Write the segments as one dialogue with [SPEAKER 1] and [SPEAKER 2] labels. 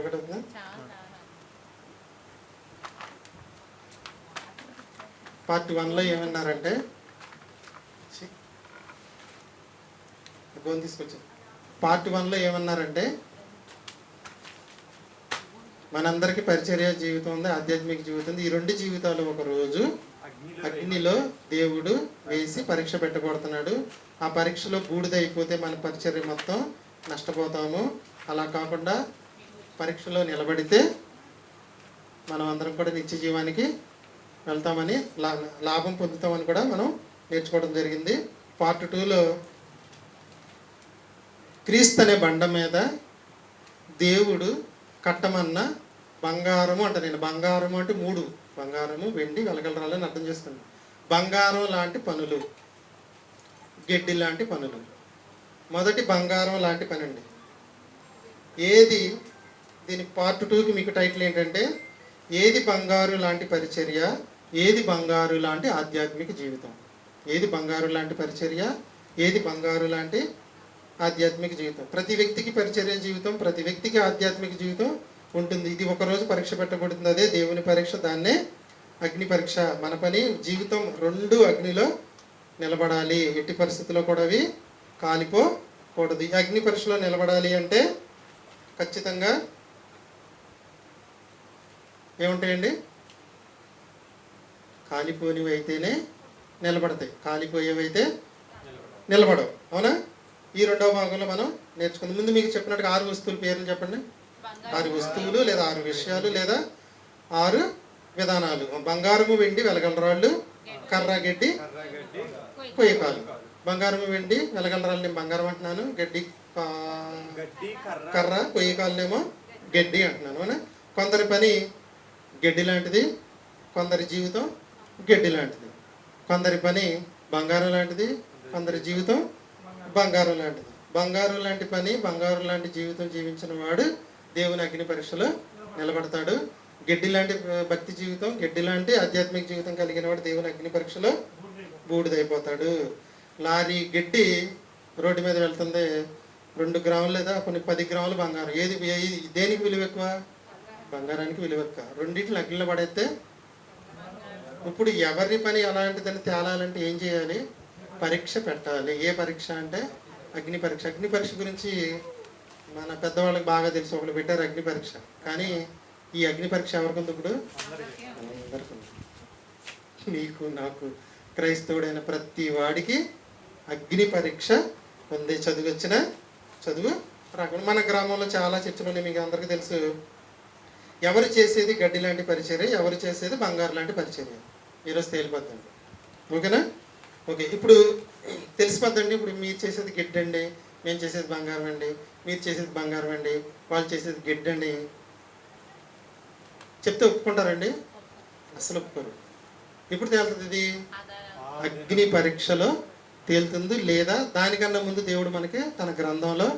[SPEAKER 1] Record అవుతుందా? Part 1లో ఏమన్నారంటే gonna తీసుకొచ్చా. పార్ట్ 1లో ఏమన్నారంటే మనందరికీ పరిచర్య జీవితం ఉంది, ఆధ్యాత్మిక జీవితం ఉంది. ఈ రెండు జీవితాలు ఒక రోజు అగ్నిలో దేవుడు వేసి పరీక్ష పెట్టబడుతున్నాడు. ఆ పరీక్షలో బూడిద అయిపోతే మన పరిచర్య మొత్తం నష్టపోతాము. అలా కాకుండా పరీక్షలో నిలబడితే మనం అందరం కూడా నిత్య జీవానికి వెళ్తామని, లాభం పొందుతామని కూడా మనం నేర్చుకోవడం జరిగింది. పార్ట్ 2లో క్రీస్తు అనే బండ మీద దేవుడు కట్టమన్న బంగారము అంట. నేను బంగారము అంటే 3: బంగారము, వెండి, వెలగలరాలని అర్థం చేసుకున్నాను. బంగారం లాంటి పనులు, గడ్డి లాంటి పనులు. మొదటి బంగారం లాంటి పని అండి. ఏది దీని పార్ట్ 2కి మీకు టైటిల్ ఏంటంటే ఏది బంగారు లాంటి పరిచర్య, ఏది బంగారు లాంటి ఆధ్యాత్మిక జీవితం. ఏది బంగారు లాంటి పరిచర్య, ఏది బంగారు లాంటి ఆధ్యాత్మిక జీవితం. ప్రతి వ్యక్తికి పరిచర్య జీవితం, ప్రతి వ్యక్తికి ఆధ్యాత్మిక జీవితం ఉంటుంది. ఇది ఒకరోజు పరీక్ష పెట్టబడుతుంది. అదే దేవుని పరీక్ష, దాన్నే అగ్ని పరీక్ష. మన పని జీవితం రెండు అగ్నిలో నిలబడాలి. ఎట్టి పరిస్థితుల్లో కూడా అవి కాలిపోకూడదు. ఈ అగ్ని పరీక్షలో నిలబడాలి అంటే ఖచ్చితంగా ఏముంటాయండి? కాలిపోనివి అయితేనే నిలబడతాయి, కాలిపోయేవైతే నిలబడవు. అవునా? ఈ రెండవ భాగంలో మనం నేర్చుకుందాం. ముందు మీకు చెప్పినట్టుగా 6 వస్తువుల పేర్లు చెప్పండి. 6 వస్తువులు లేదా 6 విషయాలు లేదా 6 విధానాలు. బంగారము, వెండి, వెలగలరాళ్ళు, కర్ర, గడ్డి, కొయ్యకాలు. బంగారము, వెండి, వెలగలరాళ్ళు నేను బంగారం అంటున్నాను, గడ్డి కర్ర, కొయ్యకాలనేమో గడ్డి అంటున్నాను. అవునా? కొందరి పని గడ్డి లాంటిది, కొందరి జీవితం గడ్డి లాంటిది. కొందరి పని బంగారం లాంటిది, కొందరి జీవితం బంగారం లాంటిది. బంగారం లాంటి పని, బంగారం లాంటి జీవితం జీవించిన వాడు దేవుని అగ్ని పరీక్షలో నిలబడతాడు. గడ్డి లాంటి భక్తి జీవితం, గడ్డి లాంటి ఆధ్యాత్మిక జీవితం కలిగిన వాడు దేవుని అగ్ని పరీక్షలో బూడిదైపోతాడు. లారీ గడ్డి రోడ్డు మీద వెళ్తుంది, 2 గ్రాములు లేదా కొన్ని 10 గ్రాములు బంగారం. ఏది దేనికి విలువ ఎక్కువ? బంగారానికి విలువ ఎక్కువ. రెండింటిని అగ్నిలో పడేస్తే ఇప్పుడు ఎవరి పని అలాంటిదని తేలాలంటే ఏం చేయాలి? పరీక్ష పెట్టాలి. ఏ పరీక్ష అంటే అగ్ని పరీక్ష. అగ్ని పరీక్ష గురించి మన పెద్దవాళ్ళకి బాగా తెలుసు, ఒకళ్ళు పెట్టారు అగ్ని పరీక్ష. కానీ ఈ అగ్ని పరీక్ష ఎవరికి ఉంది? ఇప్పుడు అందరికీ. మీకు, నాకు, క్రైస్తవుడైన ప్రతి వాడికి అగ్ని పరీక్ష ఉంది. చదువు వచ్చిన చదువు రాకుండా. మన గ్రామంలో చాలా చర్చలు మీకు అందరికీ తెలుసు. ఎవరు చేసేది గడ్డి లాంటి పరిచర్య, ఎవరు చేసేది బంగారు లాంటి పరిచర్య. ఈరోజు తేలిపోద్దండి. ఓకేనా? ఓకే, ఇప్పుడు తెలిసిపోద్దండి. ఇప్పుడు మీరు చేసేది గడ్డి అండి, మేము చేసేది బంగారం అండి, మీరు చేసేది బంగారం అండి, వాళ్ళు చేసేది గడ్డి అండి చెప్తే ఒప్పుకుంటారండి? అసలు ఒప్పుకోరు. ఇప్పుడు తేలుతుంది ఇది అగ్ని పరీక్షలో తేలుతుంది. లేదా దానికన్నా ముందు దేవుడు మనకి తన గ్రంథంలో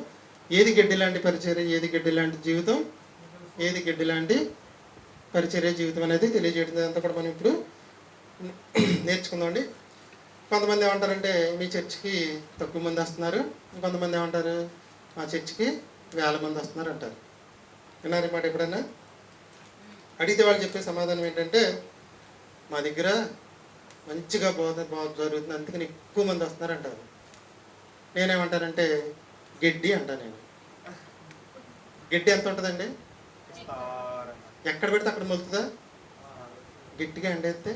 [SPEAKER 1] ఏది గడ్డి లాంటి పరిచర్య, ఏది గడ్డి లాంటి జీవితం, ఏది గడ్డి లాంటి పరిచర్య జీవితం అనేది తెలియజేయడం అంతా కూడా మనం ఇప్పుడు నేర్చుకుందామండి. కొంతమంది ఏమంటారంటే మీ చర్చికి తక్కువ మంది వస్తున్నారు, ఇంకొంతమంది ఏమంటారు మా చర్చికి 1000 మంది వస్తున్నారు అంటారు. విన్నారు మాట ఎప్పుడైనా? అడిగితే వాళ్ళు చెప్పే సమాధానం ఏంటంటే మా దగ్గర మంచిగా బాగా జరుగుతుంది, అందుకని ఎక్కువ మంది వస్తున్నారు అంటారు. నేనేమంటానంటే గడ్డి అంటాను. నేను గడ్డి ఎంత ఉంటుందండి? ఎక్కడ పెడితే అక్కడ మొలుతుందా? గట్టిగా ఎండేస్తే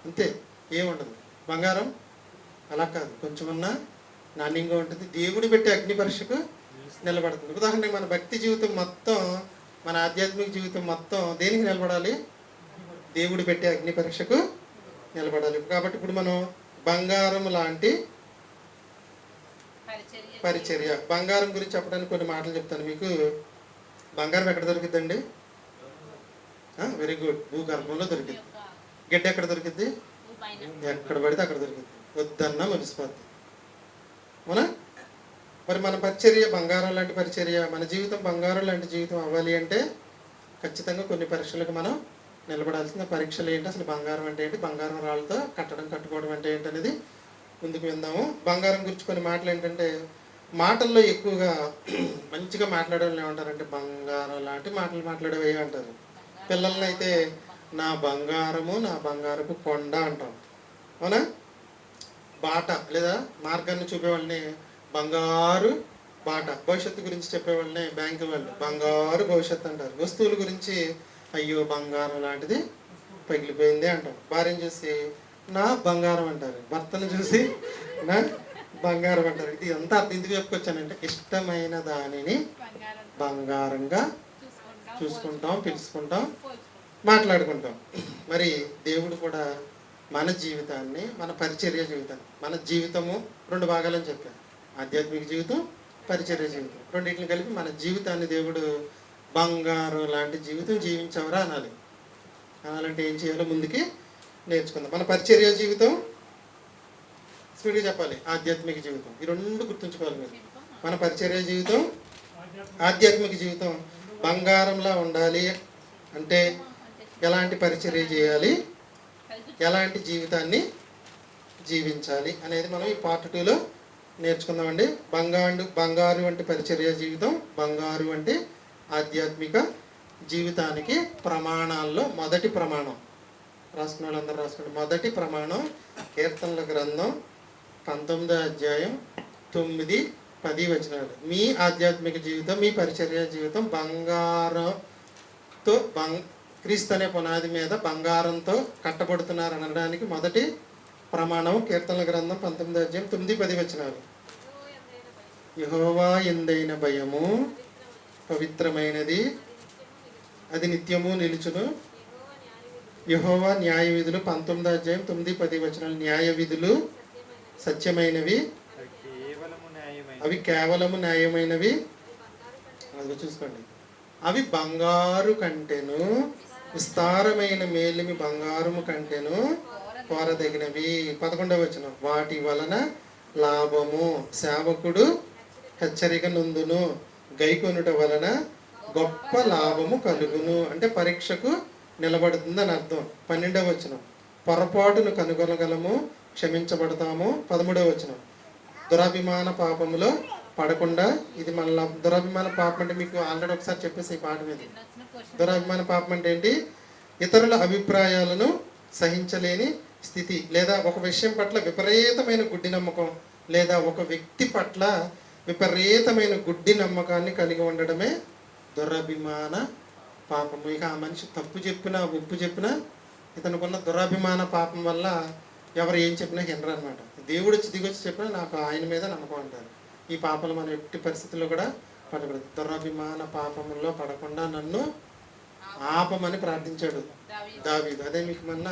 [SPEAKER 1] అంతే, ఏముండదు. బంగారం అలా కాదు, కొంచెమన్నా నాణ్యంగా ఉంటుంది. దేవుడు పెట్టి అగ్ని పరీక్షకు నిలబడుతుంది. ఉదాహరణకి మన భక్తి జీవితం మొత్తం, మన ఆధ్యాత్మిక జీవితం మొత్తం దేనికి నిలబడాలి? దేవుడు పెట్టే అగ్ని పరీక్షకు నిలబడాలి. కాబట్టి ఇప్పుడు మనం బంగారం లాంటి పరిచర్య, బంగారం గురించి చెప్పడానికి కొన్ని మాటలు చెప్తాను మీకు. బంగారం ఎక్కడ దొరికిద్దండి? వెరీ గుడ్, భూగర్భంలో దొరికింది. గడ్డి ఎక్కడ దొరికిద్ది? ఎక్కడ పడితే అక్కడ దొరికింది, వద్దన్నా మురిసిపోద్ది. అవునా? మరి మన పరిచర్య బంగారం లాంటి పరిచర్య, మన జీవితం బంగారం లాంటి జీవితం అవ్వాలి అంటే ఖచ్చితంగా కొన్ని పరీక్షలకు మనం నిలబడాల్సిన. పరీక్షలు ఏంటి, అసలు బంగారం అంటే ఏంటి, బంగారం రాళ్ళతో కట్టడం కట్టుకోవడం అంటే ఏంటి అనేది ముందుకు విందాము. బంగారం గురించి కొన్ని మాటలు ఏంటంటే మాటల్లో ఎక్కువగా మంచిగా మాట్లాడే వాళ్ళు ఏమంటారంటే బంగారం లాంటి మాటలు మాట్లాడేవి అంటారు. పిల్లల్ని అయితే నా బంగారము, నా బంగారపు కొండ అంటాం. అవునా? బాట లేదా మార్గాన్ని చూపేవాళ్ళని బంగారు బాట, భవిష్యత్తు గురించి చెప్పేవాళ్ళని బ్యాంకు వాళ్ళు బంగారు భవిష్యత్తు అంటారు. వస్తువుల గురించి అయ్యో బంగారం లాంటిది పగిలిపోయింది అంటాం. భార్యను చూసి నా బంగారం అంటారు, భర్తను చూసి నా బంగారం అంటారు. ఇది ఎంత అర్థం ఎందుకు చెప్పుకొచ్చానంటే, ఇష్టమైన దానిని బంగారంగా చూసుకుంటాం, పిలుచుకుంటాం, మాట్లాడుకుంటాం. మరి దేవుడు కూడా మన జీవితాన్ని, మన పరిచర్య జీవితాన్ని, మన జీవితము 2 భాగాలని చెప్పారు. ఆధ్యాత్మిక జీవితం, పరిచర్య జీవితం, రెండింటిని కలిపి మన జీవితాన్ని దేవుడు బంగారం లాంటి జీవితం జీవించవరా అనాలి. అనాలంటే ఏం చేయాలో ముందుకి నేర్చుకుందాం. మన పరిచర్య జీవితం స్పీడ్గా చెప్పాలి, ఆధ్యాత్మిక జీవితం, ఈ 2 గుర్తుంచుకోవాలి మీరు. మన పరిచర్య జీవితం, ఆధ్యాత్మిక జీవితం బంగారంలా ఉండాలి అంటే ఎలాంటి పరిచర్య చేయాలి, ఎలాంటి జీవితాన్ని జీవించాలి అనేది మనం ఈ పార్ట్ 2లో నేర్చుకుందామండి. బంగారు వంటి పరిచర్య జీవితం, బంగారు వంటి ఆధ్యాత్మిక జీవితానికి ప్రమాణాల్లో మొదటి ప్రమాణం, రాసుకున్న వాళ్ళందరూ రాసుకోండి. మొదటి ప్రమాణం కీర్తనల గ్రంథం 19వ అధ్యాయం 9, 10 వచనాలు. మీ ఆధ్యాత్మిక జీవితం, మీ పరిచర్య జీవితం బంగారంతో క్రీస్తు అనే పునాది మీద బంగారంతో కట్టబడుతున్నారు అనడానికి మొదటి ప్రమాణం కీర్తనల గ్రంథం 19వ అధ్యాయం 9, 10 వచనాలు. యెహోవా యందైన భయము పవిత్రమైనది, అది నిత్యము నిలుచును. యెహోవా న్యాయ విధులు 19వ అధ్యాయం 9, 10 వచనాలు. న్యాయ విధులు సత్యమైనవి, అవి కేవలము న్యాయమైనవి. అది చూసుకోండి. అవి బంగారు కంటెను, విస్తారమైన మేలిమి బంగారము కంటెను కోరదగినవి. 11వ వచనం. వాటి వలన లాభము, సేవకుడు హెచ్చరిక నందును, గైకొనుట వలన గొప్ప లాభము కలుగును. అంటే పరీక్షకు నిలబడుతుందని అర్థం. 12వ వచనం. పొరపాటును కనుగొనగలము, క్షమించబడతాము. 13వ వచనం. దురాభిమాన పాపములో పడకుండా, ఇది మన దురాభిమాన పాపం అంటే మీకు ఆల్రెడీ ఒకసారి చెప్పేసి ఈ పాట మీద. దురాభిమాన పాపం అంటే ఏంటి? ఇతరుల అభిప్రాయాలను సహించలేని స్థితి, లేదా ఒక విషయం పట్ల విపరీతమైన గుడ్డి నమ్మకం, లేదా ఒక వ్యక్తి పట్ల విపరీతమైన గుడ్డి నమ్మకాన్ని కలిగి ఉండడమే దురభిమాన పాపము. ఇక ఆ మనిషి తప్పు చెప్పినా, ఒప్పు చెప్పినా, ఇతనుకున్న దురాభిమాన పాపం వల్ల ఎవరు ఏం చెప్పినా హిండ్రు అనమాట. దేవుడు వచ్చి దిగొచ్చి చెప్పినా నాకు ఆయన మీద నమ్మకం అంటారు. ఈ పాపలు మన ఎట్టి పరిస్థితుల్లో కూడా పడకూడదు. దురభిమాన పాపముల్లో పడకుండా నన్ను ఆపమని ప్రార్థించాడు దావీదు. అదే మీకు మొన్న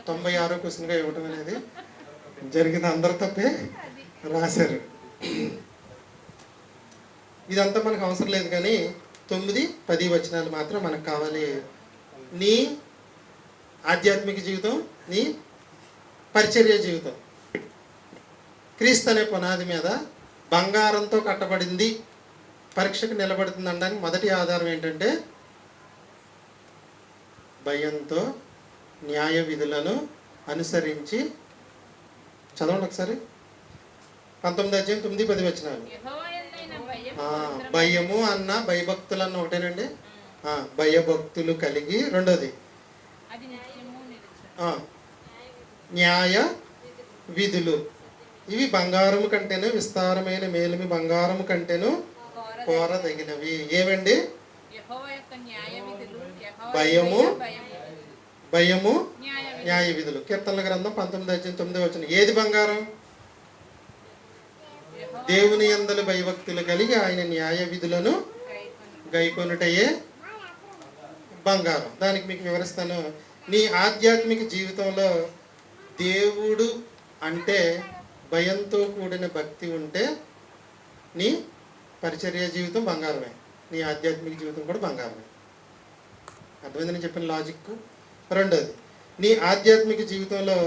[SPEAKER 1] 96వ క్వశ్చన్గా ఇవ్వటం అనేది జరిగింది. అందరు తప్పే రాశారు. ఇదంతా మనకు అవసరం లేదు, కానీ 9, 10 వచనాలు మాత్రం మనకు కావాలి. నీ ఆధ్యాత్మిక జీవితం, నీ పరిచర్య జీవితం క్రీస్తు అనే పునాది మీద బంగారంతో కట్టబడింది, పరీక్షకు నిలబడుతుంది అనడానికి మొదటి ఆధారం ఏంటంటే భయంతో న్యాయ విధులను అనుసరించి. చదవండి ఒకసారి 19వ అధ్యాయం 9, 10 వచనాలు. భయము అన్న భయభక్తులు అన్న ఒకటేనండి. భయభక్తులు కలిగి. రెండోది న్యాయ విధులు. ఇవి బంగారము కంటేను, విస్తారమైన మేలిమి బంగారము కంటేను కోరదగినవి. ఏవండి? భయము, భయము, న్యాయ విధులు. కీర్తనల గ్రంథం 19వ అధ్యాయం 9వ వచనం. ఏది బంగారం? దేవుని యందలి భయభక్తులు కలిగి ఆయన న్యాయ విధులను గైకొనుటయే బంగారం. దానికి మీకు వివరిస్తాను. నీ ఆధ్యాత్మిక జీవితంలో దేవుడు అంటే భయంతో కూడిన భక్తి ఉంటే నీ పరిచర్య జీవితం బంగారమే, నీ ఆధ్యాత్మిక జీవితం కూడా బంగారమే. అర్థమైంది నేను చెప్పిన లాజిక్? రెండోది, నీ ఆధ్యాత్మిక జీవితంలో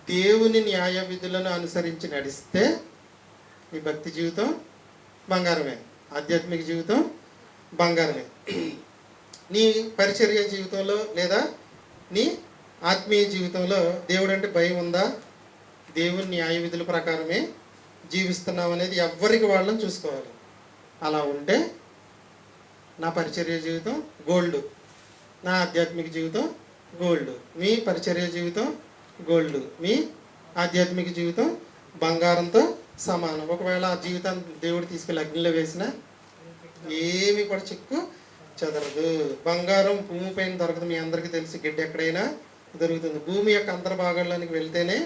[SPEAKER 1] దేవుని న్యాయ విధులను అనుసరించి నడిస్తే నీ భక్తి జీవితం బంగారమే, ఆధ్యాత్మిక జీవితం బంగారమే. నీ పరిచర్య జీవితంలో లేదా నీ ఆత్మీయ జీవితంలో దేవుడు అంటే భయం ఉందా? దేవుని న్యాయ విధుల ప్రకారమే జీవిస్తున్నాం అనేది ఎవరికి వాళ్ళని చూసుకోవాలి. అలా ఉంటే నా పరిచర్య జీవితం గోల్డ్, నా ఆధ్యాత్మిక జీవితం గోల్డ్, మీ పరిచర్య జీవితం గోల్డ్, మీ ఆధ్యాత్మిక జీవితం బంగారంతో సమానం. ఒకవేళ ఆ జీవితాన్ని దేవుడు తీసుకెళ్ళి అగ్నిలో వేసినా ఏమి కూడా చిక్కు చెదరదు. బంగారం భూమి పైన దొరకదు, మీ అందరికీ తెలిసి గిడ్డ ఎక్కడైనా దొరుకుతుంది. భూమి యొక్క అంతర్భాగాల్లోనికి వెళ్తేనే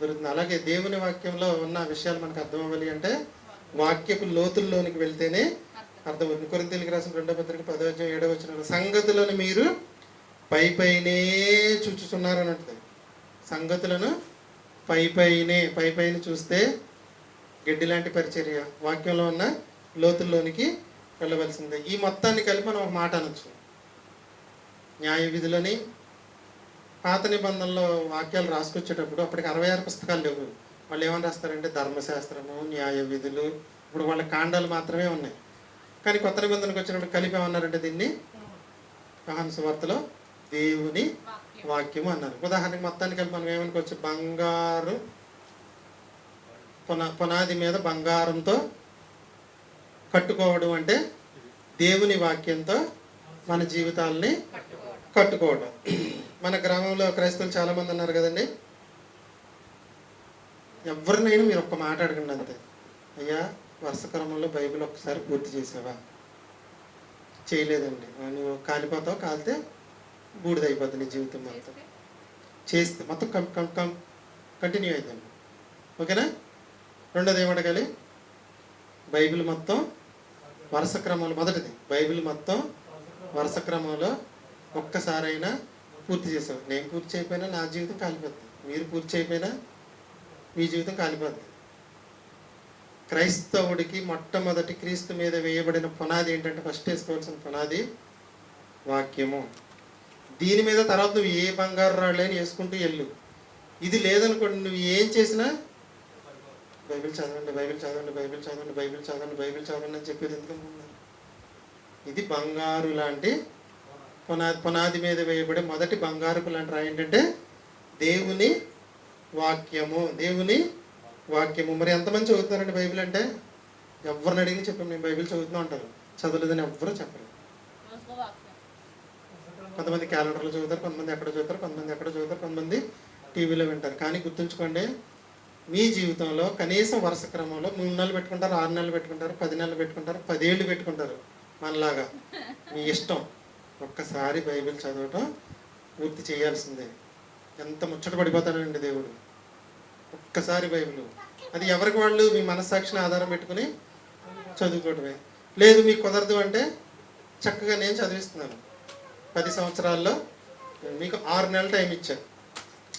[SPEAKER 1] దొరుకుతుంది. అలాగే దేవుని వాక్యంలో ఉన్న విషయాలు మనకు అర్థం అవ్వాలి అంటే వాక్యపు లోతుల్లోనికి వెళ్తేనే అర్థమవుతుంది. కొరింథీయులకు రాసిన 2వ పత్రిక 10వ అధ్యాయం 7వ వచనం, సంగతులను మీరు పైనే చూచుచున్నారని అంటుంది. సంగతులను పైపైన చూస్తే గడ్డి లాంటి పరిచర్య, వాక్యంలో ఉన్న లోతుల్లోనికి వెళ్ళవలసిందే. ఈ మొత్తాన్ని కలిపి మనం ఒక మాట అనొచ్చు. న్యాయ విధులని పాత నిబంధనలో వాక్యాలు రాసుకొచ్చేటప్పుడు అప్పటికి 66 పుస్తకాలు లేవు. వాళ్ళు ఏమని రాస్తారంటే ధర్మశాస్త్రము, న్యాయ విధులు, ఇప్పుడు వాళ్ళ కాండాలు మాత్రమే ఉన్నాయి. కానీ కొత్త నిబంధనకు వచ్చినప్పుడు కలిపి ఏమన్నారంటే దీన్ని యోహాను సువార్తలో దేవుని వాక్యము అన్నారు. ఉదాహరణకి మొత్తానికి కలిపి మనం ఏమనుకోవచ్చు, బంగారు పునాది మీద బంగారంతో కట్టుకోవడం అంటే దేవుని వాక్యంతో మన జీవితాలని కట్టుకోవడం. మన గ్రామంలో క్రైస్తవులు చాలామంది ఉన్నారు కదండి. ఎవరినైనా మీరు ఒక్క మాట అడగండి అంతే, అయ్యా వరుస క్రమంలో బైబిల్ ఒక్కసారి పూర్తి చేసావా? చేయలేదండి. నువ్వు కాలిపోతావు, కాలితే బూడిదైపోతుంది నీ జీవితం మొత్తం. చేస్తే మొత్తం కంటిన్యూ అవుతుంది. ఓకేనా? రెండోది ఏమడగాలి, బైబిల్ మొత్తం వరుస క్రమంలో, మొదటిది బైబిల్ మొత్తం వరుస క్రమంలో ఒక్కసారైనా పూర్తి చేసావు. నేను పూర్తి చేయకపోయినా నా జీవితం కాలిపోతుంది, మీరు పూర్తి చేయకపోయినా మీ జీవితం కాలిపోతుంది. క్రైస్తవుడికి మొట్టమొదటి క్రీస్తు మీద వేయబడిన పునాది ఏంటంటే, ఫస్ట్ వేసుకోవాల్సిన పునాది వాక్యము. దీని మీద తర్వాత నువ్వు ఏ బంగారు రాళ్ళని వేసుకుంటూ వెళ్ళు. ఇది లేదనుకోండి, నువ్వు ఏం చేసినా బైబిల్ చదవండి, బైబిల్ చదవండి, బైబిల్ చదవండి, బైబిల్ చదవండి, బైబిల్ చదవండి అని చెప్పేది ఎందుకు? ఇది బంగారు లాంటి పునాది మీద వేయబడే మొదటి బంగారుపు లాంటి రాయి ఏంటంటే దేవుని వాక్యము. దేవుని వాక్యము. మరి ఎంతమంది చదువుతున్నారండి బైబిల్ అంటే? ఎవరిని అడిగి చెప్పాము నేను బైబిల్ చదువుతున్నా అంటారు. చదవలేదని ఎవ్వరూ చెప్పరు. కొంతమంది క్యాలెండర్లో చదువుతారు, కొంతమంది ఎక్కడ చదువుతారు, కొంతమంది ఎక్కడ చదువుతారు, కొంతమంది టీవీలో వింటారు. కానీ గుర్తుంచుకోండి, మీ జీవితంలో కనీసం వరుస క్రమంలో 3 నెలలు పెట్టుకుంటారు, 6 నెలలు పెట్టుకుంటారు, 10 నెలలు పెట్టుకుంటారు, 10 ఏళ్ళు పెట్టుకుంటారు. మనలాగా మీ ఇష్టం. ఒక్కసారి బైబిల్ చదవటం పూర్తి చేయాల్సిందే. ఎంత ముచ్చట పడిపోతాడండి దేవుడు. ఒక్కసారి బైబిల్, అది ఎవరికి వాళ్ళు మీ మనస్సాక్షిని ఆధారం పెట్టుకుని చదువుకోవటమే. లేదు మీకు కుదరదు అంటే చక్కగా నేను చదివిస్తున్నాను. 10 సంవత్సరాల్లో మీకు 6 నెలలు టైం ఇచ్చాను.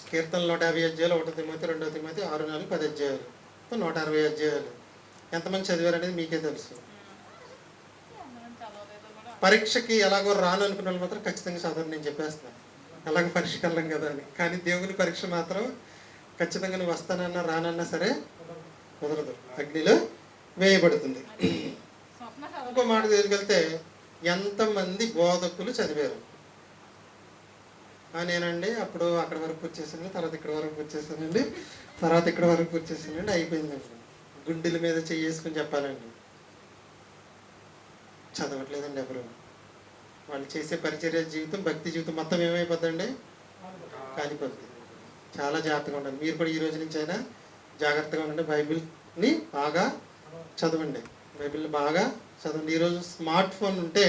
[SPEAKER 1] కీర్తనలు 150 అధ్యాయాలు, 1 తిమోతి 2 తిమోతి 6 నెలలు 10 అధ్యాయాలు, 160 అధ్యాయాలు. ఎంతమంది చదివారనేది మీకే తెలుసు. పరీక్షకి ఎలాగో రాను అనుకున్న వాళ్ళు మాత్రం ఖచ్చితంగా చదవని నేను చెప్పేస్తున్నాను, ఎలాగ పరీక్షకి వెళ్ళం కదా అని. కానీ దేవుని పరీక్ష మాత్రం ఖచ్చితంగా నువ్వు వస్తానన్నా రానన్నా సరే కుదరదు, అగ్నిలో వేయబడుతుంది. ఇంకో మాట దగ్గరికెళ్తే ఎంతమంది బోధకులు చదివారు? నేనండి అప్పుడు అక్కడ వరకు వచ్చేసాను, తర్వాత ఇక్కడ వరకు వచ్చేసానండి, తర్వాత ఇక్కడ వరకు వచ్చేసానండి, అయిపోయిందండి. గుండెల మీద చేసుకుని చెప్పాలండి. చదవట్లేదండి ఎవరు. వాళ్ళు చేసే పరిచర్య జీవితం, భక్తి జీవితం మొత్తం ఏమైపోతుందండి? కాలిపోతుంది. చాలా జాగ్రత్తగా ఉండండి. మీరు కూడా ఈ రోజు నుంచి అయినా జాగ్రత్తగా ఉండండి. బైబిల్ని బాగా చదవండి. బైబిల్ని బాగా చదవండి. ఈరోజు స్మార్ట్ ఫోన్ ఉంటే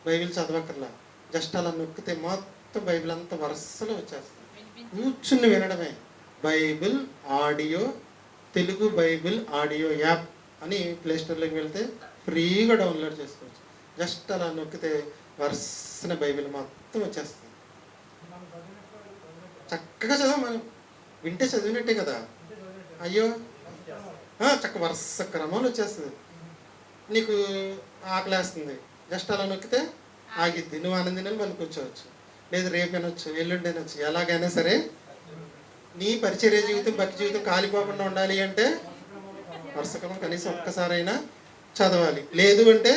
[SPEAKER 1] బైబిల్ చదవక్కర్లా, జస్ట్ అలా నొక్కితే మొత్తం బైబిల్ అంతా వరుసలో వచ్చేస్తుంది. కూర్చుని వినడమే. Bible audio, Telugu Bible audio app అని ప్లేస్టోర్లోకి వెళ్తే ఫ్రీగా డౌన్లోడ్ చేసుకోవచ్చు. జస్ట్ అలా నొక్కితే వరుసన బైబిల్ మొత్తం వచ్చేస్తుంది. చక్కగా చదవ, మనం వింటే చదివినట్టే కదా. అయ్యో చక్క వరుస క్రమంలో వచ్చేస్తుంది. నీకు ఆకలేస్తుంది, జస్ట్ అలా నొక్కితే ఆగిద్ది. నువ్వు ఆనందినని మళ్ళీ కూర్చోవచ్చు, లేదు రేపు వినొచ్చు, ఎల్లుండి వినొచ్చు. ఎలాగైనా సరే నీ పరిచర్య జీవితం, భక్తి జీవితం కాలిపోకుండా ఉండాలి అంటే వరుస క్రమం కనీసం ఒక్కసారైనా చదవాలి. లేదు అంటే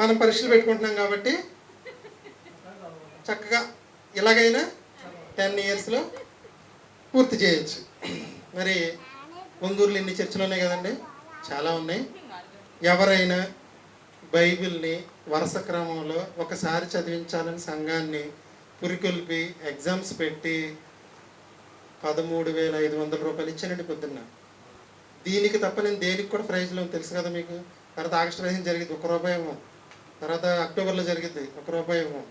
[SPEAKER 1] మనం పరీక్షలు పెట్టుకుంటున్నాం కాబట్టి చక్కగా ఇలాగైనా 10 ఇయర్స్లో పూర్తి చేయొచ్చు. మరి ఒంగూరులో ఇన్ని చర్చిలు ఉన్నాయి కదండి, చాలా ఉన్నాయి. ఎవరైనా బైబిల్ని వరుస క్రమంలో ఒకసారి చదివించాలని సంఘాన్ని పురికొల్పి ఎగ్జామ్స్ పెట్టి 13,500 రూపాయలు ఇచ్చానండి పొద్దున్న. దీనికి తప్ప నేను దేనికి కూడా ప్రైజ్లో తెలుసు కదా మీకు. తర్వాత ఆగస్టు 15 జరిగింది, ₹1 ఇవ్వం. తర్వాత అక్టోబర్లో జరిగింది, ₹1 ఇవ్వం.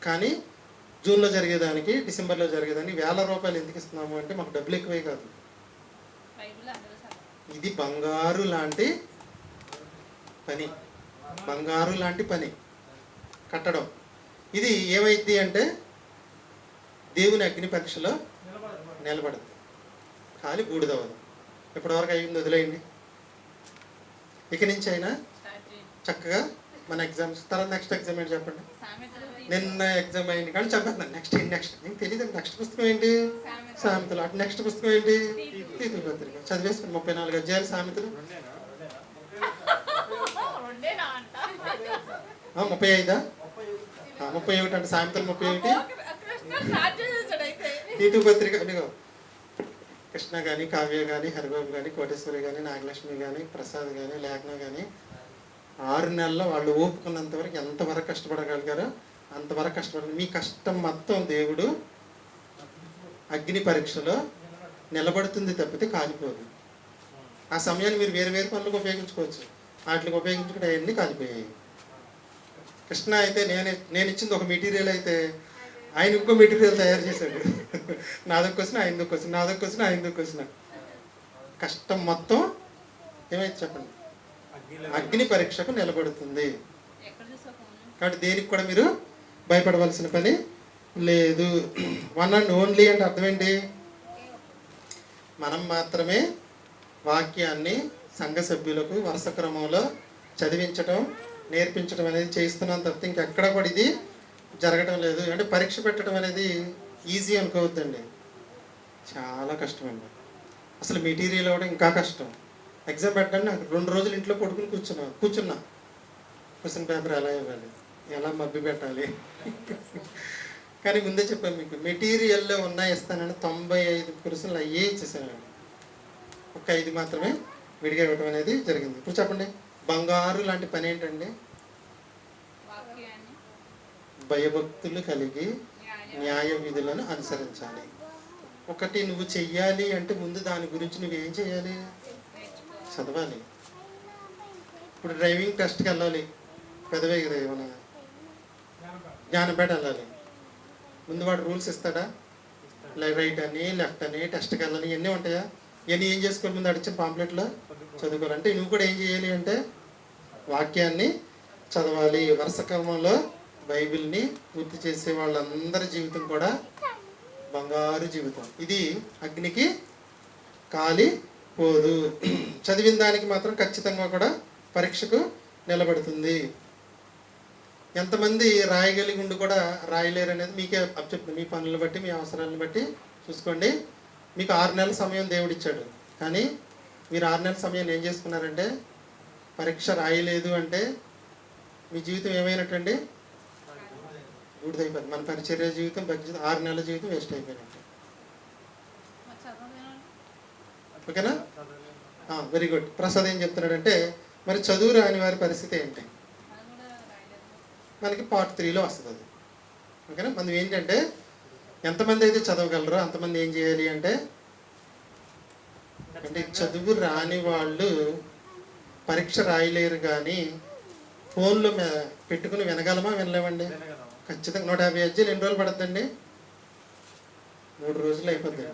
[SPEAKER 1] కానీ జూన్లో జరిగేదానికి, డిసెంబర్లో జరిగేదానికి ₹1,000 ఎందుకు ఇస్తున్నాము అంటే మాకు డబ్బులు ఎక్కువే కాదు. ఇది బంగారు లాంటి పని, బంగారు లాంటి పని కట్టడం. ఇది ఏమైంది అంటే దేవుని అగ్ని పరీక్షలో నిలబడుతుంది, ఖాళీ బూడిదవ్వదు. ఇప్పటివరకు అయింది వదిలేయండి. ఇక నుంచి అయినా చక్కగా మన ఎగ్జామ్స్ తర్వాత నెక్స్ట్ ఎగ్జామ్ ఏంటి చెప్పండి. నిన్న ఎగ్జామ్ అయింది కానీ చెప్పేస్తున్నాను. నెక్స్ట్ నీకు తెలియదు. నెక్స్ట్ పుస్తకం ఏంటి? సామెతలు. అటు నెక్స్ట్ పుస్తకం ఏంటి? తీతు పత్రిక. చదివేసుకుని 34 అధ్యాయాలు సామెతలు. 35 31 అంటే సామెతలు 31. తీతు పత్రిక అదిగో కృష్ణ కానీ, కావ్య కానీ, హరిబాబు కానీ, కోటేశ్వరి కానీ, నాగలక్ష్మి కానీ, ప్రసాద్ కానీ, లేఖన కానీ 6 నెలల్లో వాళ్ళు ఓపుకున్నంత వరకు ఎంతవరకు కష్టపడగలిగారో అంతవరకు కష్టపడాలి. మీ కష్టం మొత్తం దేవుడు అగ్ని పరీక్షలో నిలబడుతుంది తప్పితే కాలిపోదు. ఆ సమయాన్ని మీరు వేరు వేరు పనులకు ఉపయోగించుకోవచ్చు. వాటికి ఉపయోగించుకుంటే అవన్నీ కాలిపోయాయి. కృష్ణ అయితే నేను ఇచ్చింది ఒక మెటీరియల్ అయితే ఆయన ఇంకో మెటీరియల్ తయారు చేశాడు. నాదొక క్వశ్చన్, ఆయనదొక క్వశ్చన్, నాదొక క్వశ్చన్, ఆయనదొక క్వశ్చన్. కష్టం మొత్తం ఏమైతే చెప్పండి, అగ్ని పరీక్షకు నిలబడుతుంది. కాబట్టి దేనికి కూడా మీరు భయపడవలసిన పని లేదు. వన్ అండ్ ఓన్లీ అంటే అర్థం ఏంటి? మనం మాత్రమే వాక్యాన్ని సంఘ సభ్యులకు వరుస క్రమంలో చదివించడం, నేర్పించడం అనేది చేస్తున్నాం తప్పితే ఇంకెక్కడ కూడా ఇది జరగడం లేదు. అంటే పరీక్ష పెట్టడం అనేది ఈజీ అనుకోవద్దండి, చాలా కష్టం అండి. అసలు మెటీరియల్ అవ్వడం ఇంకా కష్టం. ఎగ్జామ్ పెట్టడానికి నాకు 2 రోజులు ఇంట్లో పడుకుని కూర్చున్నా క్వశ్చన్ పేపర్ ఎలా ఇవ్వాలి, ఎలా మబ్బి పెట్టాలి. కానీ ముందే చెప్పాను మీకు, మెటీరియల్లో ఇస్తానని 95 క్వశ్చన్లు అయ్యే ఇచ్చేసాను. ఒక 5 మాత్రమే విడిగా ఇవ్వడం అనేది జరిగింది. ఇప్పుడు చెప్పండి, బంగారు లాంటి పని ఏంటండి? భయభక్తులు కలిగి న్యాయ విధులను అనుసరించాలి. ఒకటి నువ్వు చెయ్యాలి అంటే ముందు దాని గురించి నువ్వేం చేయాలి? చదవాలి. ఇప్పుడు డ్రైవింగ్ టెస్ట్కి వెళ్ళాలి, పెదవే కదా ఏమన్నా జ్ఞానంపేట వెళ్ళాలి. ముందు వాడు రూల్స్ ఇస్తాడా? రైట్ అని, లెఫ్ట్ అని, టెస్ట్కి వెళ్ళాలి, ఇవన్నీ ఉంటాయా? ఇవన్నీ ఏం చేసుకోవాలి? ముందు అడిచిన పాంప్లెట్లో చదువుకోవాలంటే నువ్వు కూడా ఏం చేయాలి అంటే వాక్యాన్ని చదవాలి. వరుస క్రమంలో బైబిల్ని పూర్తి చేసే వాళ్ళందరి జీవితం కూడా బంగారు జీవితం. ఇది అగ్నికి కాలిపోదు. చదివిన దానికి మాత్రం ఖచ్చితంగా కూడా పరీక్షకు నిలబడుతుంది. ఎంతమంది రాయగలిగి ఉండి కూడా రాయలేరు అనేది మీకే చెప్తుంది. మీ పనులను బట్టి, మీ అవసరాలను బట్టి చూసుకోండి. మీకు 6 నెలల సమయం దేవుడు ఇచ్చాడు, కానీ మీరు 6 నెలల సమయాన్ని ఏం చేసుకున్నారంటే పరీక్ష రాయలేదు అంటే మీ జీవితం ఏమైనట్టండి? బూడిదైపోయింది. మన పరిచర్య జీవితం 6 నెలల జీవితం వేస్ట్ అయిపోయినట్టు. ఓకేనా? Very good. ప్రసాద్ ఏం చెప్తున్నాడంటే మరి చదువు రాని వారి పరిస్థితి ఏంటి? మనకి పార్ట్ 3లో వస్తుంది అది. ఓకేనా? మనం ఏంటంటే ఎంతమంది అయితే చదవగలరో అంతమంది ఏం చేయాలి అంటే చదువు రాని వాళ్ళు పరీక్ష రాయలేరు, కానీ ఫోన్లో పెట్టుకుని వినగలమా? వినలేమండి? ఖచ్చితంగా 150 అధ్యాయులు ఎన్ని రోజులు పడుతుందండి? 3 రోజులు అయిపోద్ది.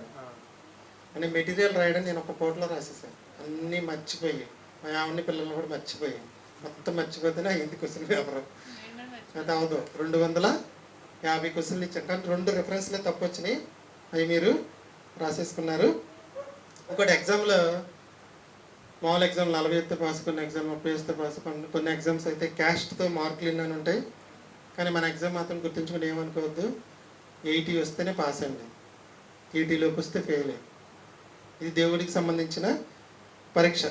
[SPEAKER 1] అంటే మెటీరియల్ రాయడం నేను ఒక పూటలో రాసేసాను. అన్నీ మర్చిపోయి, మా ఆవిడని పిల్లల్ని కూడా మర్చిపోయి, మొత్తం మర్చిపోతేనే 5 క్వశ్చన్లు పేపర్ అది అవదు. 250 క్వశ్చన్లు ఇచ్చాను, కానీ 2 రిఫరెన్స్లే తప్పు వచ్చినాయి. అవి మీరు రాసేసుకున్నారు. ఒకటి ఎగ్జామ్లో మామూలు ఎగ్జామ్ 40 వస్తే పాస్, కొన్ని ఎగ్జామ్ 30 వస్తే పాస్, కొన్ని ఎగ్జామ్స్ అయితే క్యాస్ట్తో మార్కులు ఇన్నాను ఉంటాయి. కానీ మన ఎగ్జామ్ మాత్రం గుర్తుంచుకుని ఏమనుకోవద్దు, 80 వస్తేనే పాస్ అండి, 80లోకి వస్తే ఫెయిల్. ఇది దేవుడికి సంబంధించిన పరీక్ష.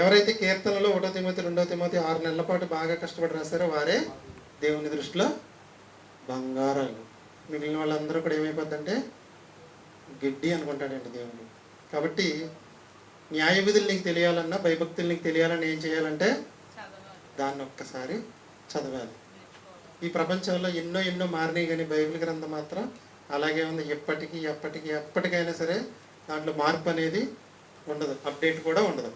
[SPEAKER 1] ఎవరైతే కీర్తనలో 1 తిమోతి 2 తిమోతి 6 నెలల పాటు బాగా కష్టపడి రాశారో వారే దేవుని దృష్టిలో బంగారాలు. మిగిలిన వాళ్ళందరూ కూడా ఏమైపోద్దంటే గడ్డి అనుకుంటాడండి దేవుడు. కాబట్టి న్యాయ విధులు నీకు తెలియాలన్నా, భయభక్తులు నీకు తెలియాలన్నా ఏం చేయాలంటే దాన్ని ఒక్కసారి చదవాలి. ఈ ప్రపంచంలో ఎన్నో మారినాయి, కానీ బైబిల్ గ్రంథం మాత్రం అలాగే ఉంది. ఎప్పటికైనా సరే దాంట్లో మార్పు అనేది ఉండదు, అప్డేట్ కూడా ఉండదు.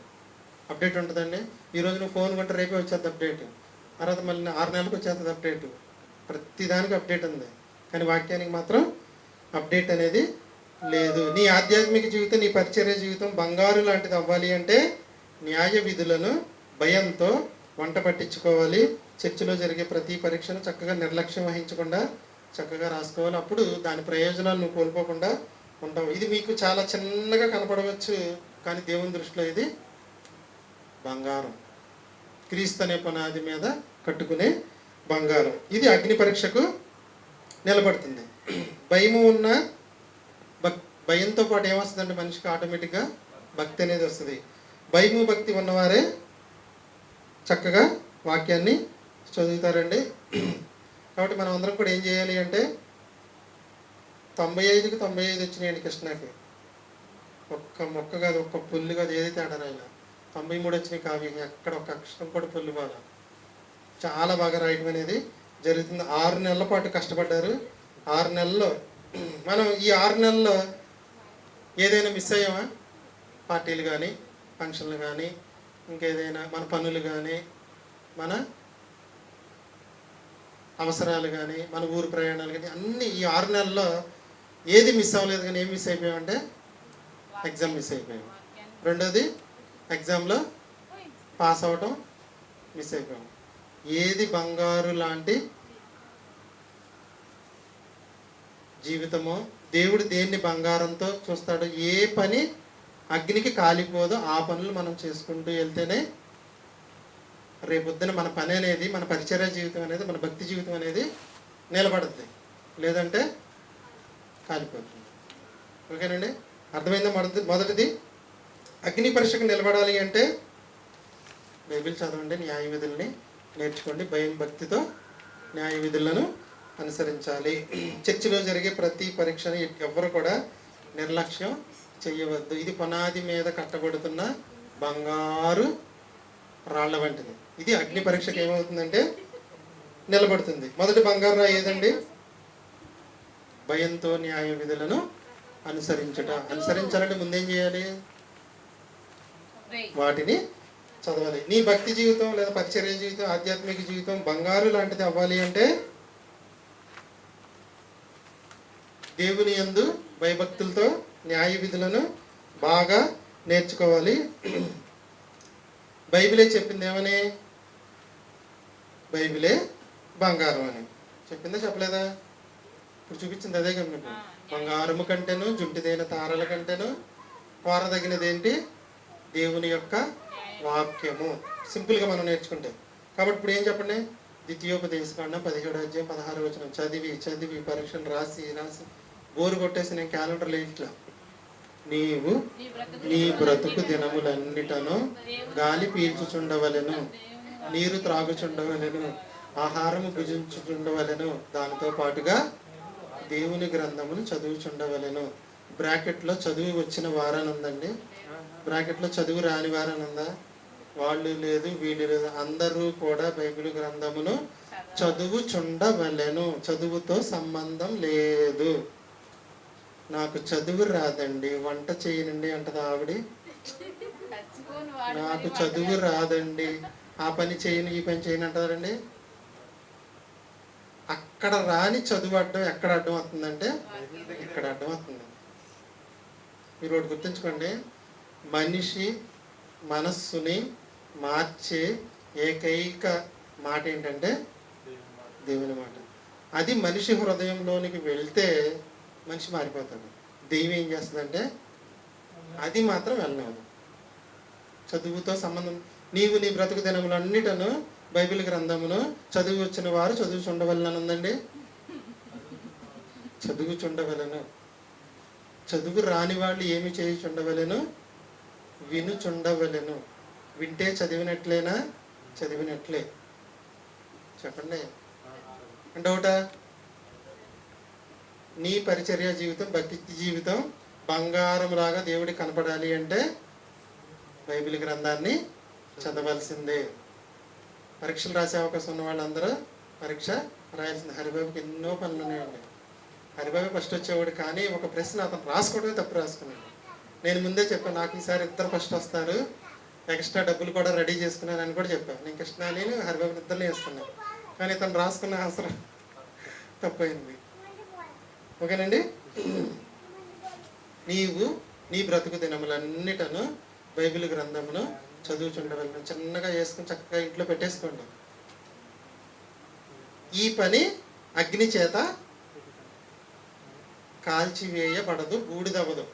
[SPEAKER 1] అప్డేట్ ఉంటుందండి. ఈరోజు నువ్వు ఫోన్ కొంటే రేపే వచ్చేది అప్డేట్, తర్వాత మళ్ళీ 6 నెలలకు వచ్చేస్తుంది అప్డేట్. ప్రతిదానికి అప్డేట్ ఉంది, కానీ వాక్యానికి మాత్రం అప్డేట్ అనేది లేదు. నీ ఆధ్యాత్మిక జీవితం, నీ పరిచర్య జీవితం బంగారు లాంటిది అవ్వాలి అంటే న్యాయ విధులను భయంతో వంట పట్టించుకోవాలి. చర్చిలో జరిగే ప్రతి పరీక్షను చక్కగా నిర్లక్ష్యం వహించకుండా చక్కగా రాసుకోవాలి. అప్పుడు దాని ప్రయోజనాలు నువ్వు కోల్పోకుండా ఉంటావు. ఇది మీకు చాలా చిన్నగా కనపడవచ్చు, కానీ దేవుని దృష్టిలో ఇది బంగారం. క్రీస్తు అనే పునాది మీద కట్టుకునే బంగారం. ఇది అగ్ని పరీక్షకు నిలబడుతుంది. భయము ఉన్న భయంతో పాటు ఏమొస్తుందంటే మనిషికి ఆటోమేటిక్గా భక్తి అనేది వస్తుంది. భయము భక్తి ఉన్నవారే చక్కగా వాక్యాన్ని చదువుతారండి. కాబట్టి మనం అందరం కూడా ఏం చేయాలి అంటే 95కి 95 వచ్చినాయండి కృష్ణకి. ఒక్క మొక్క కాదు, ఒక్క పుల్లు కాదు, ఏదైతే ఆడారు ఆయన 93 వచ్చినాయి కావ్యం. ఎక్కడ ఒక అక్షరం కూడా పుల్లు బాగా చాలా బాగా రాయటం అనేది జరుగుతుంది. 6 నెలల పాటు కష్టపడ్డారు. 6 నెలల్లో మనం ఈ 6 నెలల్లో ఏదైనా మిస్ అయ్యామా? పార్టీలు కానీ, ఫంక్షన్లు కానీ, ఇంకేదైనా మన పనులు కానీ, మన అవసరాలు కానీ, మన ఊరు ప్రయాణాలు కానీ, అన్నీ ఈ 6 నెలల్లో ఏది మిస్ అవ్వలేదు. కానీ ఏం మిస్ అయిపోయామంటే ఎగ్జామ్ మిస్ అయిపోయాం. రెండోది ఎగ్జామ్లో పాస్ అవ్వటం మిస్ అయిపోయాం. ఏది బంగారు లాంటి జీవితమో, దేవుడు దేన్ని బంగారంతో చూస్తాడో, ఏ పని అగ్నికి కాలిపోదో ఆ పనులు మనం చేసుకుంటూ వెళ్తేనే రేపొద్దున మన పని అనేది, మన పరిచర్య జీవితం అనేది, మన భక్తి జీవితం అనేది నిలబడుతుంది. లేదంటే కాలిపోతుంది. ఓకేనండి, అర్థమైందా? మొదటిది అగ్ని పరీక్షకు నిలబడాలి అంటే బైబిల్ చదవండి, న్యాయ విధుల్ని నేర్చుకోండి, భయం భక్తితో న్యాయ విధులను అనుసరించాలి. చర్చిలో జరిగే ప్రతి పరీక్షని ఎవ్వరు కూడా నిర్లక్ష్యం చేయవద్దు. ఇది పునాది మీద కట్టబడుతున్న బంగారు రాళ్ల వంటిది. ఇది అగ్ని పరీక్షకు ఏమవుతుందంటే నిలబడుతుంది. మొదటి బంగారు రాయి ఏదండి? భయంతో న్యాయ విధులను అనుసరించుట. అనుసరించాలంటే ముందేం చేయాలి? వాటిని చదవాలి. నీ భక్తి జీవితం లేదా పరిచర్య జీవితం, ఆధ్యాత్మిక జీవితం బంగారు లాంటిది అవ్వాలి అంటే దేవుని యందు భయభక్తులతో న్యాయ విధులను బాగా నేర్చుకోవాలి. బైబిలే చెప్పింది ఏమని? బైబిలే బంగారం అని చెప్పిందా చెప్పలేదా? ఇప్పుడు చూపించింది అదే కదా మీకు. బంగారము కంటేను, జుంటిదైన తారల కంటేను కోరదగినది ఏంటి? దేవుని యొక్క వాక్యము. సింపుల్గా మనం నేర్చుకుంటే. కాబట్టి ఇప్పుడు ఏం చెప్పండి? ద్వితీయోపదేశకాండం 17వ అధ్యాయం 16వ వచనం చదివి పరీక్షను రాసి బోరు కొట్టేసి నేను క్యాలెండర్లో ఇట్లా, నీవు నీ బ్రతుకు దినములన్నిటను గాలి పీల్చుచుండవలెను, నీరు త్రాగుచుండవలెను, ఆహారము భుజించుచుండవలెను, దానితో పాటుగా దేవుని గ్రంథమును చదువుచుండవలెను. బ్రాకెట్లో చదువు వచ్చిన వారని ఉందండి, బ్రాకెట్లో చదువు రాని వారని ఉందా? వాళ్ళు లేదు వీళ్ళు లేదు, అందరూ కూడా బైబిల్ గ్రంథమును చదువుచుండవలెను. చదువుతో సంబంధం లేదు. నాకు చదువు రాదండి, వంట చేయనండి అంటది ఆవిడ. నాకు చదువు రాదండి, ఆ పని చేయను ఈ పని చేయను అంటారండి. అక్కడ రాని చదువు అడ్డం ఎక్కడ అడ్డం అవుతుందంటే ఇక్కడ అడ్డం అవుతుంది. మీరు ఒకటి గుర్తుంచుకోండి, మనిషి మనస్సుని మార్చే ఏకైక మాట ఏంటంటే దేవుని మాట. అది మనిషి హృదయంలోనికి వెళ్తే మనిషి మారిపోతాడు. దెయ్యం ఏం చేస్తుందంటే అది మాత్రం వెళ్ళనివ్వదు. చదువుతో సంబంధం. నీవు నీ బ్రతుకు దినములన్నిటను బైబిల్ గ్రంథమును చదువు వచ్చిన వారు చదువుచుండవలెను ఉందండి. చదువుచుండవలెను. చదువు రాని వాళ్ళు ఏమి చేయుచుండవలెను? వినుచుండవలెను. వింటే చదివినట్లేనా? చదివినట్లే. చెప్పండి అంటే ఒకట నీ పరిచర్య జీవితం, భక్తి జీవితం బంగారం లాగా దేవుడికి కనపడాలి అంటే బైబిల్ గ్రంథాన్ని చదవాల్సిందే. పరీక్షలు రాసే అవకాశం ఉన్న వాళ్ళందరూ పరీక్ష రాయాల్సింది. హరిబాబుకి ఎన్నో పనులు ఉన్నాయండి. హరిబాబు ఫస్ట్ వచ్చేవాడు, కానీ ఒక ప్రశ్న అతను రాసుకోవడమే తప్పు రాసుకున్నాడు. నేను ముందే చెప్పాను, నాకు ఈసారి ఇద్దరు ఫస్ట్ వస్తారు, ఎక్స్ట్రా డబ్బులు కూడా రెడీ చేసుకున్నాను అని కూడా చెప్పాను. నేను కృష్ణాని హరిబాబు ఇద్దరిని వేసుకున్నాను, కానీ ఇతను రాసుకున్న ఆన్సర్ తప్పైంది. ఓకేనండి. నీవు నీ బ్రతుకు దినములన్నిటను బైబిల్ గ్రంథమును చదువుచుండవలను. చిన్నగా వేసుకుని చక్కగా ఇంట్లో పెట్టేసుకోండి. ఈ పని అగ్ని చేత కాల్చివేయబడదు, బూడిదవ్వదు.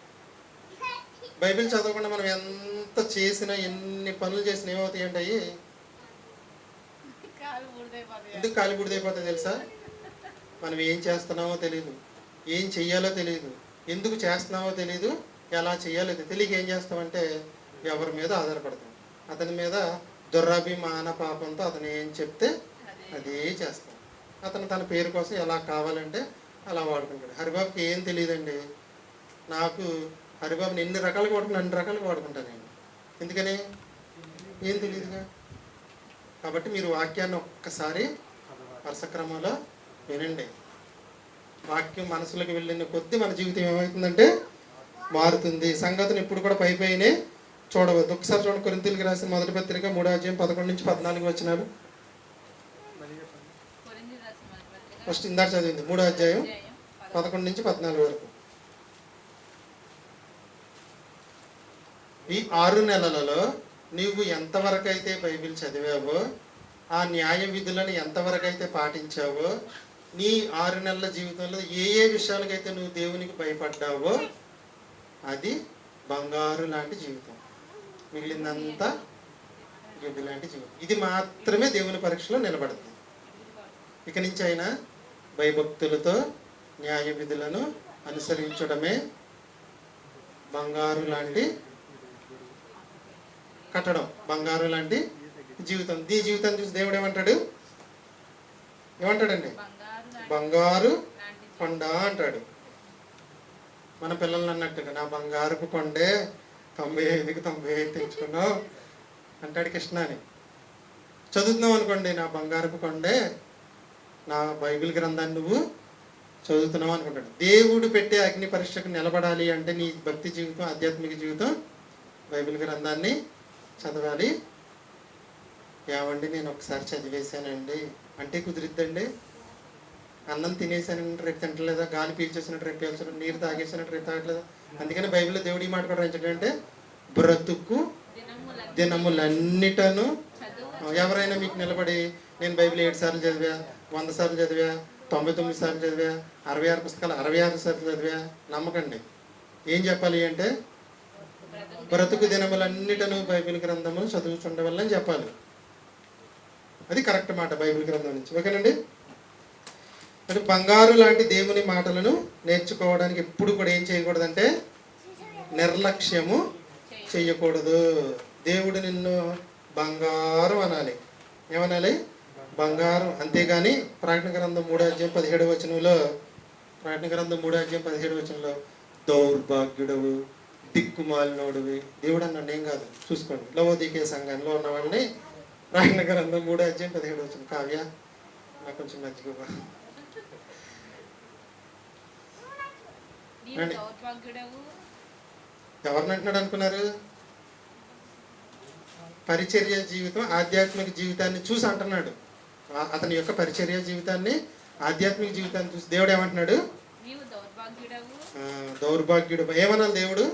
[SPEAKER 1] బైబిల్ చదవకుండా మనం ఎంత చేసినా, ఎన్ని పనులు చేసినా ఏమవుతాయి అంటే అవి ఎందుకు కాలి బూడిదైపోతాయి తెలుసా? మనం ఏం చేస్తున్నామో తెలియదు, ఏం చెయ్యాలో తెలియదు, ఎందుకు చేస్తున్నామో తెలియదు, ఎలా చేయాలో తెలియక ఏం చేస్తామంటే ఎవరి మీద ఆధారపడతాం. అతని మీద దురభిమాన పాపంతో అతను ఏం చెప్తే అదే చేస్తాం. అతను తన పేరు కోసం ఎలా కావాలంటే అలా వాడుకుంటాడు. హరిబాబుకి ఏం తెలియదండి. నాకు హరిబాబుని ఎన్ని రకాలుగా వాడుకుంటాను, అన్ని రకాలుగా వాడుకుంటాను నేను. ఎందుకని ఏం తెలియదుగా. కాబట్టి మీరు వాక్యాన్ని ఒక్కసారి వరుస క్రమంలో వినండి. వాక్యం మనసులోకి వెళ్ళిన కొద్దీ మన జీవితం ఏమవుతుందంటే మారుతుంది. సంగతిని ఇప్పుడు కూడా పైపైనే చూడవద్దు. ఒకసారి చూడండి, కొరింథీయులకు రాసిన మొదటి పత్రిక 3:11-14 ఫస్ట్ ఇందాక చదివింది 3:11-14 వరకు. ఈ 6 నెలలలో నీవు ఎంతవరకు అయితే బైబిల్ చదివావో, ఆ న్యాయ విధులను ఎంతవరకు అయితే పాటించావో, నీ 6 నెలల జీవితంలో ఏ ఏ విషయాలకైతే నువ్వు దేవునికి భయపడ్డావో అది బంగారు లాంటి జీవితం. మిగిలిందంతా గడ్డి లాంటి జీవితం. ఇది మాత్రమే దేవుని పరీక్షలో నిలబడుతుంది. ఇక నుంచి అయినా భయభక్తులతో న్యాయ విధులను అనుసరించడమే బంగారు లాంటి కట్టడం, బంగారు లాంటి జీవితం. ఈ జీవితాన్ని చూసి దేవుడు ఏమంటాడండి? బంగారు కొండ అంటాడు. మన పిల్లల్ని అన్నట్టుగా నా బంగారుపు కొండే 95కి 95 తెచ్చుకున్నావు అంటాడు కృష్ణాని. చదువుతున్నావు అనుకోండి, నా బంగారుపు కొండే, నా బైబిల్ గ్రంథాన్ని నువ్వు చదువుతున్నావు అనుకుంటాడు. దేవుడు పెట్టే అగ్ని పరీక్షకు నిలబడాలి అంటే నీ భక్తి జీవితం, ఆధ్యాత్మిక జీవితం బైబిల్ గ్రంథాన్ని చదవాలి. ఏమండి నేను ఒకసారి చదివేశానండి అంటే కుదిరిద్దండి? అన్నం తినేసానంటే రేపు తింటలేదా? గాలి పీల్చేసినట్టు రేపు పీల్చడం, నీరు తాగేసినట్టు రేపు తాగట్లేదా? అందుకని బైబిల్లో దేవుడు ఈ మాట కూడా రాయించాడంటే బ్రతుకు దినములన్నిటను. ఎవరైనా మీకు నిలబడి నేను బైబిల్ 7 సార్లు చదివా, 100 సార్లు చదివా, 99 సార్లు చదివా, 66 పుస్తకాలు 66 సార్లు చదివా నమ్మకండి. ఏం చెప్పాలి అంటే బ్రతుకు దినములన్నిటను బైబిల్ గ్రంథము చదువుచుండవల్లని చెప్పాలి. అది కరెక్ట్ మాట బైబిల్ గ్రంథం నుంచి. ఓకేనండి. అంటే బంగారు లాంటి దేవుని మాటలను నేర్చుకోవడానికి ఎప్పుడు కూడా ఏం చేయకూడదంటే నిర్లక్ష్యము చేయకూడదు. దేవుడు నిన్ను బంగారం అనాలి. ఏమనాలి? బంగారం. అంతేగాని ప్రకటన గ్రంథం 3:17 ప్రకటన గ్రంథం 3:17 దౌర్భాగ్యుడవు, దిక్కుమాలినోడువి దేవుడు అన్నాడు. ఏం కాదు, చూసుకోండి. లవోదికే సంఘంలో ఉన్న వాళ్ళని ప్రకటన గ్రంథం 3:17 కావ్య నాకు కొంచెం మర్చిపోవా. ఎవరిని అంటున్నాడు అనుకున్నారు? పరిచర్య జీవితం, ఆధ్యాత్మిక జీవితాన్ని చూసి అంటున్నాడు. అతని యొక్క పరిచర్య జీవితాన్ని, ఆధ్యాత్మిక జీవితాన్ని చూసి దేవుడు ఏమంటున్నాడు? దౌర్భాగ్యుడు. ఏమనాలి దేవుడు?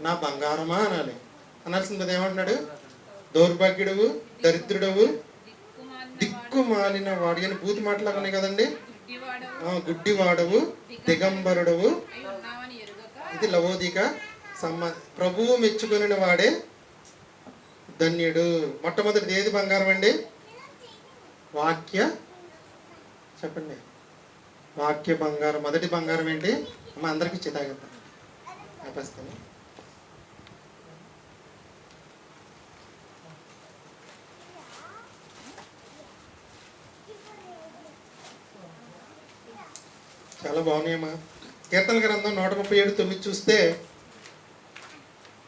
[SPEAKER 1] నా బంగారమా అనాలి. అనాల్సింది ఏమంటున్నాడు? దౌర్భాగ్యుడవు, దరిద్రుడవు, దిక్కుమాలిన వాడు అని బూతు మాటలాగా ఉన్నాయి కదండి. గుడ్డివాడవు, దిగంబరుడవు. ఇది లవోదిక ప్రభువు మెచ్చుకుని వాడే ధన్యుడు. మొట్టమొదటిది ఏది బంగారం అండి? వాక్య. చెప్పండి. వాక్య బంగారం. మొదటి బంగారం ఏంటి? అమ్మ అందరికి చితాగేద్దాం. ఆపేస్తాను. చాలా బాగున్నాయమ్మా. కీర్తన గ్రంథం 137:9 చూస్తే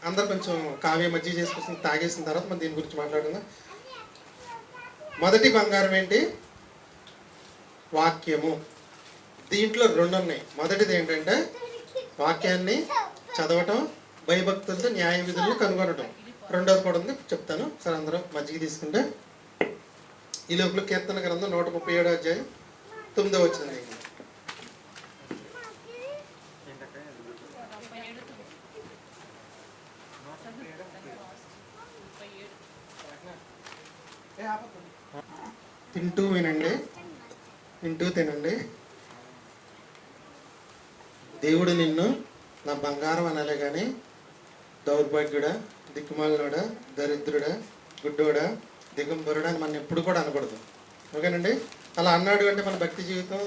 [SPEAKER 1] అందరు కొంచెం కావ్య మజ్జిగ చేసుకొచ్చి తాగేసిన తర్వాత మనం దీని గురించి మాట్లాడుకుందాం. మొదటి బంగారం ఏంటి? వాక్యము. దీంట్లో 2 ఉన్నాయి. మొదటిది ఏంటంటే వాక్యాన్ని చదవటం, భయభక్తులతో న్యాయ విధులను కనుగొనటం. రెండోది కూడా ఉంది, చెప్తాను. సరే అందరూ మజ్జిగ తీసుకుంటే. ఈ లోపల కీర్తన గ్రంథం 137:9 తింటూ వినండి, వింటూ తినండి. దేవుడు నిన్ను నా బంగారం అనాలే కానీ దౌర్భాగ్యుడా, దిక్కుమాలినోడా, దరిద్రుడా, గుడ్డోడా, దిగంబరుడా అని మనం ఎప్పుడు కూడా అనకూడదు. ఓకేనండి? అలా అన్నాడు అంటే మన భక్తి జీవితం,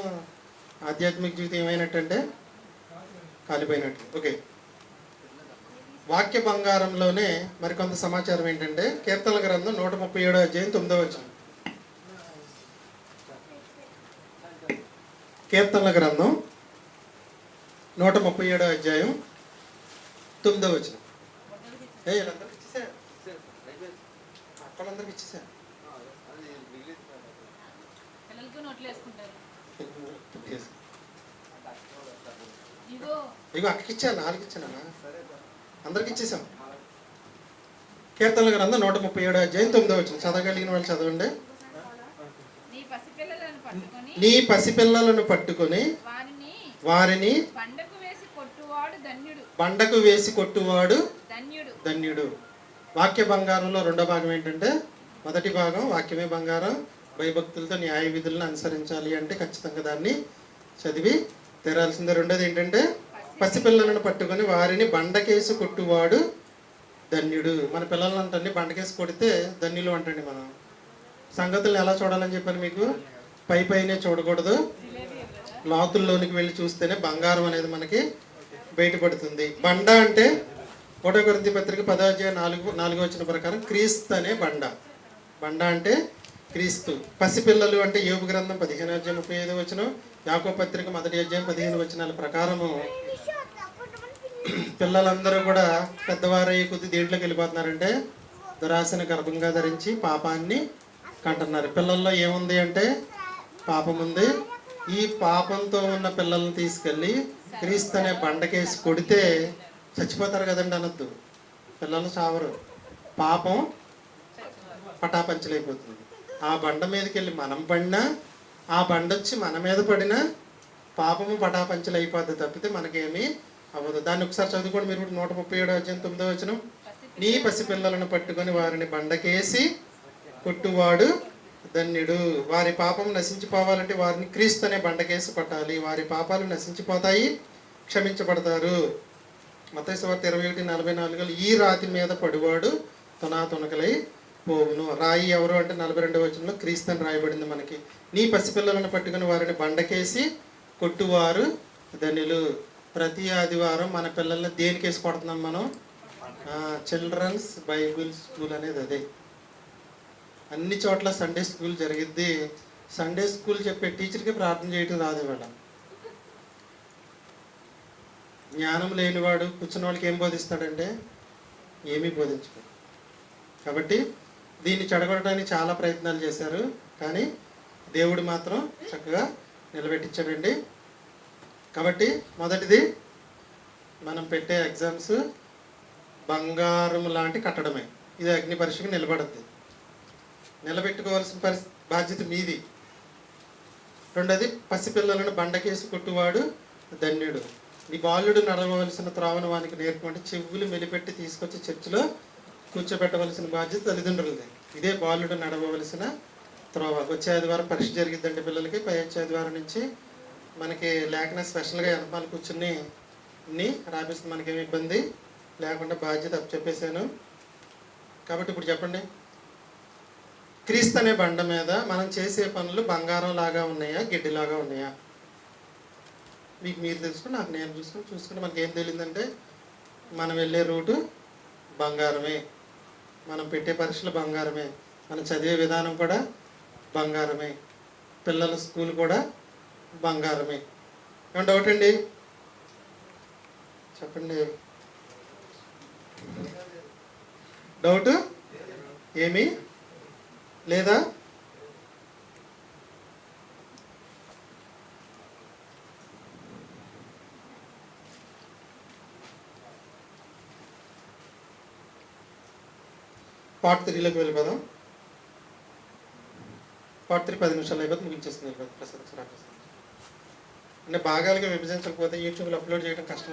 [SPEAKER 1] ఆధ్యాత్మిక జీవితం ఏమైనట్టంటే కాలిపోయినట్టు. ఓకే, వాక్య బంగారంలోనే మరికొంత సమాచారం ఏంటంటే కీర్తనల గ్రంథం 137:9. కీర్తనల గ్రంథం 137:9. వీళ్ళందరికి ఇచ్చేసా, అక్కలందరికి ఇచ్చేసా. ఇగో అక్కడికి ఇచ్చాను, 4 ఇచ్చానమ్మా, అందరికి ఇచ్చేసాం. కీర్తనల గ్రంథం 137:9 చదవగలిగిన వాళ్ళు చదవండి. నీ పసిపిల్లలను పట్టుకొని వారిని బండకు వేసి కొట్టువాడు ధన్యుడు. వాక్య బంగారంలో 2వ భాగం ఏంటంటే, మొదటి భాగం వాక్యమే బంగారం, భయభక్తులతో న్యాయ విధులను అనుసరించాలి అంటే ఖచ్చితంగా దాన్ని చదివి తెరాల్సిందే. రెండోది ఏంటంటే పసిపిల్లలను పట్టుకొని వారిని బండకేసి కొట్టువాడు ధన్యుడు. మన పిల్లలను అంటే బండకేసి కొడితే ధన్యులు అంటండి. మనం సంగతులను ఎలా చూడాలని చెప్పాను మీకు? పైనే చూడకూడదు, లోతుల్లోనికి వెళ్ళి చూస్తేనే బంగారం అనేది మనకి బయటపడుతుంది. బండ అంటే 1 కొరింథీ పత్రిక 10:4 ప్రకారం క్రీస్తు అనే బండ. బండ అంటే క్రీస్తు. పసిపిల్లలు అంటే యోబు గ్రంథం 15:35, యాకోబు పత్రిక 1:15 ప్రకారము పిల్లలందరూ కూడా పెద్దవారయ్యే కొద్ది దేంట్లోకి వెళ్ళిపోతున్నారంటే దురాశను గర్భంగా ధరించి పాపాన్ని కంటున్నారు. పిల్లల్లో ఏముంది అంటే పాపం ఉంది. ఈ పాపంతో ఉన్న పిల్లల్ని తీసుకెళ్ళి క్రీస్తు అనే బండకేసి కొడితే చచ్చిపోతారు కదండి అనొద్దు. పిల్లలు చావరు, పాపం పటాపంచలైపోతుంది. ఆ బండ మీదకి వెళ్ళి మనం పడినా, ఆ బండ వచ్చి మన మీద పడినా పాపము పటాపంచలైపోద్ది తప్పితే మనకేమీ అవ్వదు. దాన్ని ఒకసారి చదువుకోండి మీరు. 137:9 నీ పసిపిల్లలను పట్టుకొని వారిని బండకేసి కొట్టువాడు ధన్యుడు. వారి పాపం నశించిపోవాలంటే వారిని క్రీస్తు అనే బండకేసి కొట్టాలి. వారి పాపాలు నశించిపోతాయి, క్షమించబడతారు. మత్తయి సువార్త 21:44 ఈ రాతి మీద పడివాడు తునకలై పోవును. రాయి ఎవరు అంటే 42 క్రీస్తు అని రాయబడింది మనకి. నీ పసిపిల్లలను పట్టుకుని వారిని బండకేసి కొట్టువారు ధన్యులు. ప్రతి ఆదివారం మన పిల్లల్ని దేనికేసి కొడుతున్నాం మనం? చిల్డ్రన్స్ బైబిల్ స్కూల్ అనేది అదే. అన్ని చోట్ల సండే స్కూల్ జరిగిద్ది. సండే స్కూల్ చెప్పే టీచర్కి ప్రార్థన చేయటం రాదు. ఇవాళ జ్ఞానం లేనివాడు కూర్చున్న వాళ్ళకి ఏం బోధిస్తాడంటే ఏమీ బోధించుకోడు. కాబట్టి దీన్ని చెడగొట్టడానికి చాలా ప్రయత్నాలు చేశారు, కానీ దేవుడు మాత్రం చక్కగా నిలబెట్టించాడండి. కాబట్టి మొదటిది మనం పెట్టే ఎగ్జామ్స్ బంగారం లాంటి కట్టడమే. ఇది అగ్ని పరీక్షకు నిలబడుద్ది. నిలబెట్టుకోవాల్సిన బాధ్యత మీది. రెండోది పసిపిల్లలను బండకేసి కొట్టువాడు ధన్యుడు. నీ బాలుడు నడవవలసిన త్రోవను వానికి నేర్పమంటే చెవులు మెలిపెట్టి తీసుకొచ్చి చర్చిలో కూర్చోబెట్టవలసిన బాధ్యత తల్లిదండ్రులది. ఇదే బాలుడు నడవవలసిన త్రోవ. వచ్చే ఆదివారం పరీక్ష జరిగిద్దంటే పిల్లలకి. పై వచ్చే ఆదివారం నుంచి మనకి లేకుండా స్పెషల్గా వెనకాల కూర్చుని రాపిస్తుంది. మనకేమి ఇబ్బంది లేకుండా బాధ్యత చెప్పేశాను. కాబట్టి ఇప్పుడు చెప్పండి, క్రీస్తు అనే బండ మీద మనం చేసే పనులు బంగారం లాగా ఉన్నాయా, గడ్డిలాగా ఉన్నాయా? మీకు మీరు తెలుసుకుని నాకు నేను చూసుకుంటే మనకేం తెలియదంటే మనం వెళ్ళే రూటు బంగారమే, మనం పెట్టే పరీక్షలు బంగారమే, మనం చదివే విధానం కూడా బంగారమే, పిల్లల స్కూల్ కూడా బంగారమే. ఏమంటే ఒకటండి, చెప్పండి. డౌట్ ఏమీ లేదా? పార్ట్ 3లోకి వెళ్ళిపోదాం. పార్ట్ 3 10 నిమిషాలు అయిపోతే ముగించేస్తుంది. ప్రసాద్ సార్ అంటే భాగాలుగా విభజించకపోతే యూట్యూబ్లో అప్లోడ్ చేయడం కష్టం.